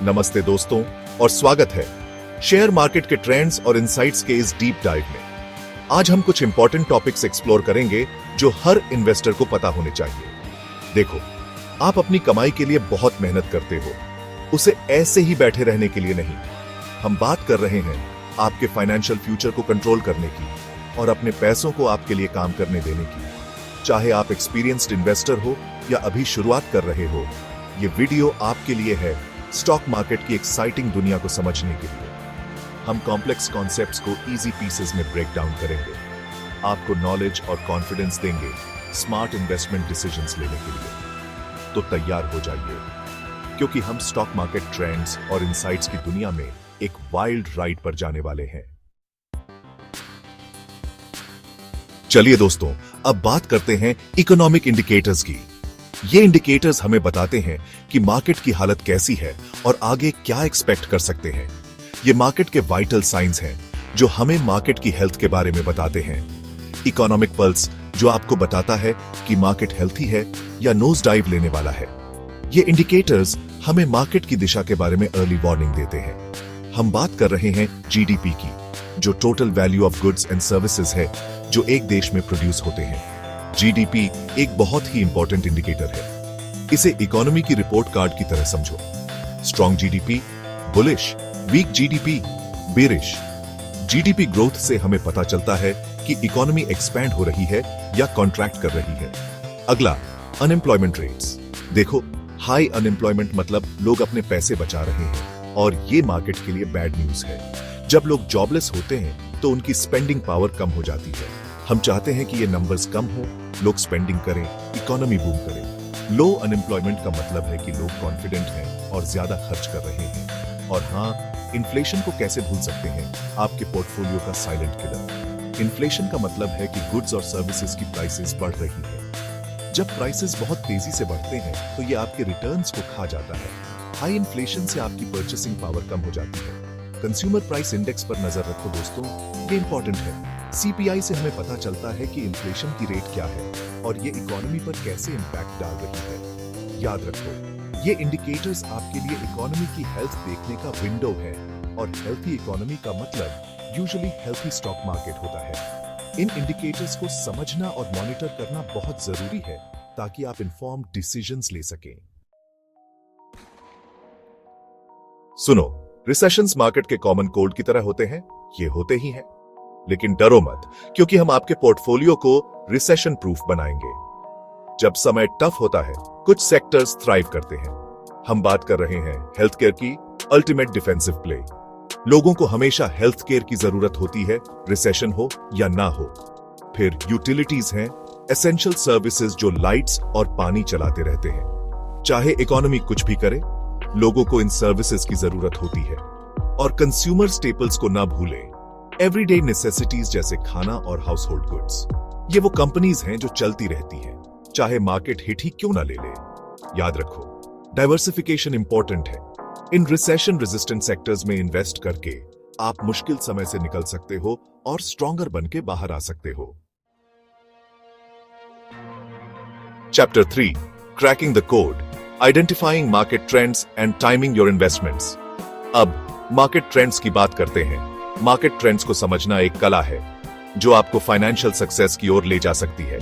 नमस्ते दोस्तों और स्वागत है शेयर मार्केट के ट्रेंड्स और इनसाइट्स के इस डीप डाइव में। आज हम कुछ इंपॉर्टेंट टॉपिक्स एक्सप्लोर करेंगे जो हर इन्वेस्टर को पता होने चाहिए। देखो, आप अपनी कमाई के लिए बहुत मेहनत करते हो, उसे ऐसे ही बैठे रहने के लिए नहीं। हम बात कर रहे हैं आपके फाइनेंशियल फ्यूचर को कंट्रोल करने की और अपने पैसों को आपके लिए काम करने देने की। चाहे आप एक्सपीरियंस्ड इन्वेस्टर हो या अभी शुरुआत कर रहे हो, ये वीडियो आपके लिए है स्टॉक मार्केट की एक्साइटिंग दुनिया को समझने के लिए। हम कॉम्प्लेक्स कॉन्सेप्ट्स को इजी पीसेस में ब्रेक डाउन करेंगे, आपको नॉलेज और कॉन्फिडेंस देंगे स्मार्ट इन्वेस्टमेंट डिसीजंस लेने के लिए। तो तैयार हो जाइए, क्योंकि हम स्टॉक मार्केट ट्रेंड्स और इनसाइट्स की दुनिया में एक वाइल्ड राइड पर जाने वाले हैं। चलिए दोस्तों, अब बात करते हैं इकोनॉमिक इंडिकेटर्स की। ये इंडिकेटर्स हमें बताते हैं कि मार्केट की हालत कैसी है और आगे क्या एक्सपेक्ट कर सकते हैं। ये मार्केट के वाइटल साइंस हैं जो हमें मार्केट की हेल्थ के बारे में बताते हैं। इकोनॉमिक पल्स जो आपको बताता है कि मार्केट हेल्थी है या नोज डाइव लेने वाला है। ये इंडिकेटर्स हमें मार्केट की दिशा के बारे में अर्ली वार्निंग देते हैं। हम बात कर रहे हैं जीडीपी की, जो total value of goods and services है जो एक देश में प्रोड्यूस होते हैं। जीडीपी एक बहुत ही इंपॉर्टेंट इंडिकेटर है। इसे इकोनॉमी की रिपोर्ट कार्ड की तरह समझो। Strong GDP bullish, weak GDP bearish. GDP growth से हमें पता चलता है कि इकोनॉमी एक्सपैंड हो रही है या कॉन्ट्रैक्ट कर रही है। अगला, अनएम्प्लॉयमेंट रेट्स। देखो, हाई अनएम्प्लॉयमेंट मतलब लोग अपने पैसे बचा रहे हैं और ये मार्केट के लिए बैड न्यूज है। जब लोग जॉबलेस होते हैं तो उनकी स्पेंडिंग पावर कम हो जाती है। हम चाहते हैं कि ये नंबर्स कम हो, लोग स्पेंडिंग करें, इकोनॉमी बूम करे। लो अनएम्प्लॉयमेंट का मतलब है कि लोग कॉन्फिडेंट हैं और ज्यादा खर्च कर रहे हैं। और हाँ, इन्फ्लेशन को कैसे भूल सकते हैं, आपके पोर्टफोलियो का साइलेंट किलर। इन्फ्लेशन का मतलब है कि गुड्स और सर्विसेज की प्राइसेस बढ़ रही है। जब प्राइसेस बहुत तेजी से बढ़ते हैं तो ये आपके रिटर्न्स को खा जाता है। हाई इन्फ्लेशन से आपकी परचेसिंग पावर कम हो जाती है। कंज्यूमर प्राइस इंडेक्स पर नजर रखो दोस्तों, ये इंपॉर्टेंट है। सीपीआई से हमें पता चलता है कि इन्फ्लेशन की रेट क्या है और ये इकोनॉमी पर कैसे इंपैक्ट डाल रही है। याद रखो, ये इंडिकेटर्स आपके लिए इकोनॉमी की हेल्थ देखने का विंडो है और हेल्थी इकोनॉमी का मतलब यूजुअली हेल्थी स्टॉक मार्केट होता है। इन इंडिकेटर्स को समझना और मॉनिटर करना बहुत जरूरी है ताकि आप इन्फॉर्म्ड डिसीजंस ले सकें। सुनो, रिसेशंस मार्केट के कॉमन कोल्ड की तरह होते हैं, ये होते ही हैं। लेकिन डरो मत, क्योंकि हम आपके पोर्टफोलियो को रिसेशन प्रूफ बनाएंगे। जब समय टफ होता है, कुछ सेक्टर्स थ्राइव करते हैं। हम बात कर रहे हैं हेल्थ केयर की, अल्टीमेट डिफेंसिव प्ले। लोगों को हमेशा हेल्थ केयर की जरूरत होती है, रिसेशन हो या ना हो। फिर यूटिलिटीज हैं, एसेंशियल सर्विसेज जो लाइट्स और पानी चलाते रहते हैं। चाहे इकोनॉमी कुछ भी करे, लोगों को इन सर्विसेज की जरूरत होती है। और कंज्यूमर स्टेपल्स को ना भूलें, एवरीडे नेसेसिटीज जैसे खाना और हाउस होल्ड गुड्स। ये वो कंपनीज हैं जो चलती रहती हैं, चाहे मार्केट हिट ही क्यों ना ले ले। याद रखो, डाइवर्सिफिकेशन इंपॉर्टेंट है। इन रिसेशन रेजिस्टेंट सेक्टर्स में इन्वेस्ट करके आप मुश्किल समय से निकल सकते हो और स्ट्रॉन्गर बन के बाहर आ सकते हो। Chapter 3, cracking the code, identifying market trends and timing your investments. अब मार्केट ट्रेंड्स की बात करते हैं। मार्केट ट्रेंड्स को समझना एक कला है जो आपको फाइनेंशियल सक्सेस की ओर ले जा सकती है।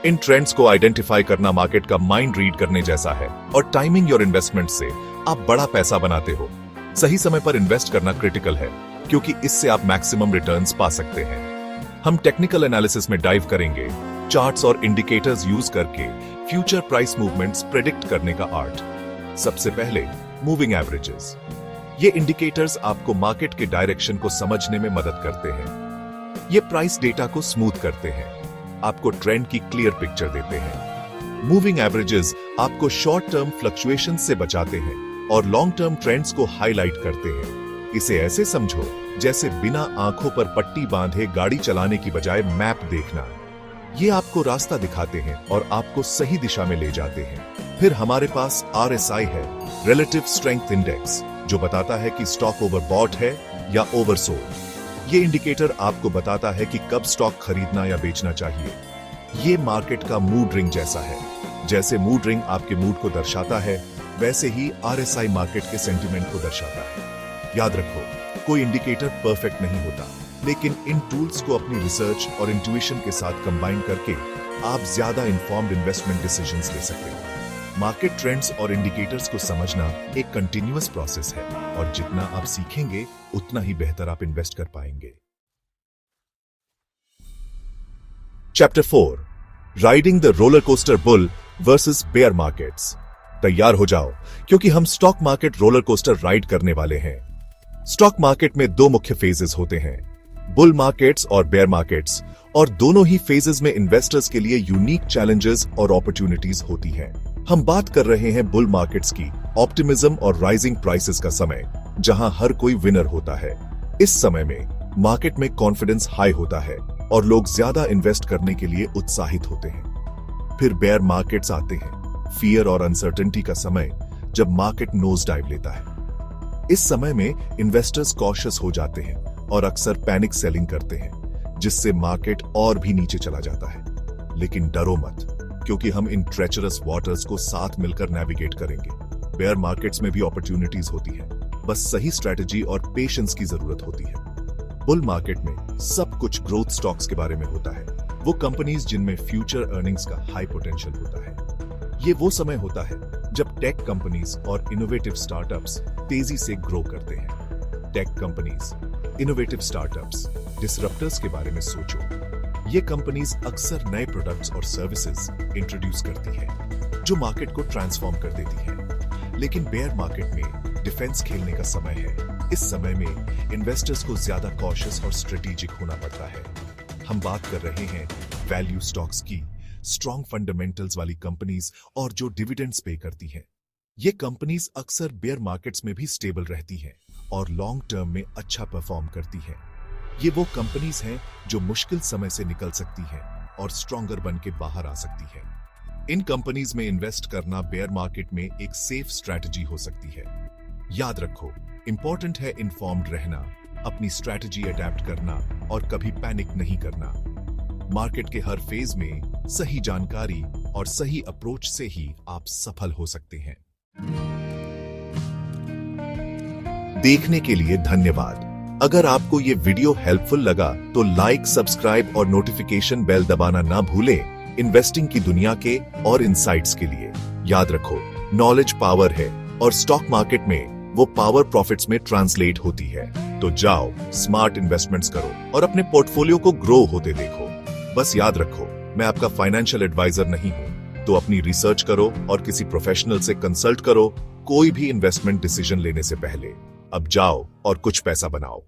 इन ट्रेंड्स को आइडेंटिफाई करना मार्केट का माइंड रीड करने जैसा है और टाइमिंग योर इन्वेस्टमेंट से आप बड़ा पैसा बनाते हो। सही समय पर इन्वेस्ट करना क्रिटिकल है, क्योंकि इससे आप मैक्सिमम रिटर्न्स पा सकते हैं। हम टेक्निकल एनालिसिस में डाइव करेंगे, चार्ट्स और इंडिकेटर्स यूज करके फ्यूचर प्राइस मूवमेंट्स प्रेडिक्ट करने का आर्ट। सबसे पहले, मूविंग एवरेजेस। ये इंडिकेटर्स आपको मार्केट के डायरेक्शन को समझने में मदद करते हैं। ये प्राइस डेटा को स्मूथ करते हैं, आपको ट्रेंड की क्लियर पिक्चर देते हैं। मूविंग एवरेजेस आपको शॉर्ट टर्म फ्लक्चुएशन से बचाते हैं और लॉन्ग टर्म ट्रेंड्स को हाईलाइट करते हैं। इसे ऐसे समझो जैसे बिना आंखों पर पट्टी बांधे गाड़ी चलाने की बजाय मैप देखना। ये आपको रास्ता दिखाते हैं और आपको सही दिशा में ले जाते हैं। फिर हमारे पास RSI है, रिलेटिव स्ट्रेंथ इंडेक्स, जो बताता है कि स्टॉक ओवरबॉट है या ओवरसोल्ड। ये इंडिकेटर आपको बताता है कि कब स्टॉक खरीदना या बेचना चाहिए। ये मार्केट का मूड रिंग जैसा है। जैसे मूड रिंग आपके मूड को दर्शाता है, वैसे ही RSI मार्केट के सेंटिमेंट को दर्शाता है। याद रखो, कोई इंडिकेटर परफेक्ट नहीं होता, लेकिन इन टूल्स को अपनी रिसर्च और इंट्यूशन के साथ कंबाइन करके आप ज्यादा इन्फॉर्म्ड इन्वेस्टमेंट डिसीजंस ले सकते हो। मार्केट ट्रेंड्स और इंडिकेटर्स को समझना एक कंटिन्यूअस प्रोसेस है, और जितना आप सीखेंगे उतना ही बेहतर आप इन्वेस्ट कर पाएंगे। Chapter 4, riding the roller coaster bull versus bear markets. तैयार हो जाओ, क्योंकि हम stock market roller coaster ride करने वाले हैं। स्टॉक मार्केट में दो मुख्य फेजेस होते हैं, बुल मार्केट्स और बेयर मार्केट्स, और दोनों ही फेजेस में इन्वेस्टर्स के लिए यूनिक चैलेंजेस और अपॉर्चुनिटीज होती हैं। हम बात कर रहे हैं बुल मार्केट्स की, ऑप्टिमिज्म और राइजिंग प्राइसेस का समय, जहां हर कोई विनर होता है। इस समय में मार्केट में कॉन्फिडेंस हाई होता है और लोग ज्यादा इन्वेस्ट करने के लिए उत्साहित होते हैं। फिर बेयर मार्केट्स आते हैं, फियर और अनसर्टेनिटी का समय, जब मार्केट नोज डाइव लेता है। इस समय में इन्वेस्टर्स कॉशियस हो जाते हैं और अक्सर पैनिक सेलिंग करते हैं, जिससे मार्केट और भी नीचे चला जाता है। लेकिन डरो मत, क्योंकि हम इन ट्रेचरस वाटर्स को साथ मिलकर नेविगेट करेंगे। बेयर मार्केट्स में भी अपॉर्चुनिटीज होती है, बस सही स्ट्रेटजी और पेशेंस की जरूरत होती है। बुल मार्केट में सब कुछ ग्रोथ स्टॉक्स के बारे में होता है, वो कंपनीज जिनमें फ्यूचर अर्निंग्स का हाई पोटेंशियल होता है। ये वो समय होता है जब टेक कंपनीज और इनोवेटिव स्टार्टअप्स तेजी से ग्रो करते हैं। टेक कंपनीज, इनोवेटिव स्टार्टअप्स, डिसरप्टर्स के बारे में सोचो। ये कंपनीज अक्सर नए प्रोडक्ट्स और सर्विसेज इंट्रोड्यूस करती हैं, जो मार्केट को ट्रांसफॉर्म कर देती हैं। लेकिन बेयर मार्केट में डिफेंस खेलने का समय है। इस समय में इन्वेस्टर्स को ज्यादा कॉशियस और स्ट्रेटेजिक होना पड़ता है। हम बात कर रहे हैं वैल्यू स्टॉक्स की, स्ट्रॉन्ग फंडामेंटल्स वाली कंपनीज और जो डिविडेंड्स पे करती हैं। ये कंपनीज अक्सर बेयर मार्केट्स में भी स्टेबल रहती हैं और लॉन्ग टर्म में अच्छा परफॉर्म करती हैं। ये वो कंपनीज हैं जो मुश्किल समय से निकल सकती हैं और स्ट्रॉन्गर बन के बाहर आ सकती हैं। इन कंपनीज में इन्वेस्ट करना बेयर मार्केट में एक सेफ स्ट्रैटेजी हो सकती है। याद रखो, इंपॉर्टेंट है इन्फॉर्म्ड रहना, अपनी स्ट्रैटेजी अडेप्ट करना और कभी पैनिक नहीं करना। मार्केट के हर फेज में सही जानकारी और सही अप्रोच से ही आप सफल हो सकते हैं। देखने के लिए धन्यवाद। अगर आपको ये वीडियो हेल्पफुल लगा तो लाइक, सब्सक्राइब और नोटिफिकेशन बेल दबाना ना भूलें इन्वेस्टिंग की दुनिया के और इनसाइट्स के लिए। याद रखो, नॉलेज पावर है और स्टॉक मार्केट में वो पावर प्रॉफिट्स में ट्रांसलेट होती है। तो जाओ, स्मार्ट इन्वेस्टमेंट्स करो और अपने पोर्टफोलियो को ग्रो होते देखो। बस याद रखो, मैं आपका फाइनेंशियल एडवाइजर नहीं हूं, तो अपनी रिसर्च करो और किसी प्रोफेशनल से कंसल्ट करो कोई भी इन्वेस्टमेंट डिसीजन लेने से पहले। अब जाओ और कुछ पैसा बनाओ।